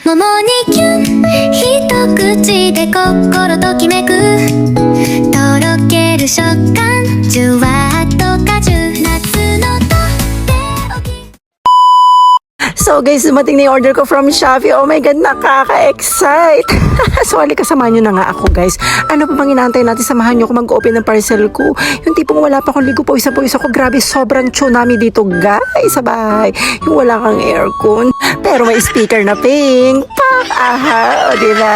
桃にキュン一口で心ときめくとろける食感じゅわっと果汁夏のとっておき。 So guys, dumating na yung order ko from Shopee. Oh my God, nakaka-excite. So halika, samahan nyo na nga ako guys. Ano pa bang inaantay natin? Samahan nyo ako mag-open ng parcel ko. Yung tipong wala pa akong ligo po isa ako. Grabe, sobrang tsunami dito guys sa bahay. Yung wala kang aircon. Pero may speaker na pink. Pak! Aha, o diba?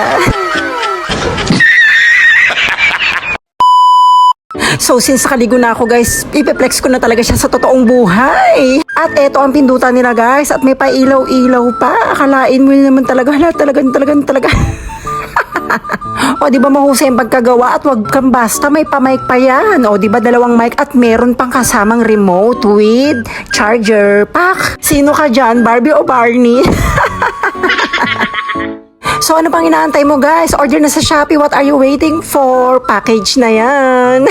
So since nakaligo na ako guys, ipeplex ko na talaga siya sa totoong buhay. At eto ang pindutan nila guys. At may pailaw-ilaw pa. Akalain mo naman talaga. Hala, talaga. O di ba mahusay ang pagkagawa at wag kang basta may pa-mic pa yan. O di ba dalawang mic at meron pang kasamang remote with charger. Pak! Sino ka dyan? Barbie o Barney? So ano pang inaantay mo guys? Order na sa Shopee. What are you waiting for? Package na yan.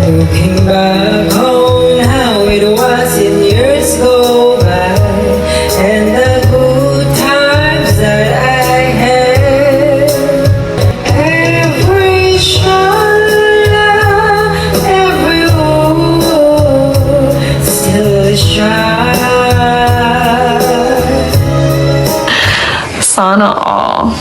Looking back on how it was in years go by, and the good times that I had. Every shine, every hope still shine. Sana all.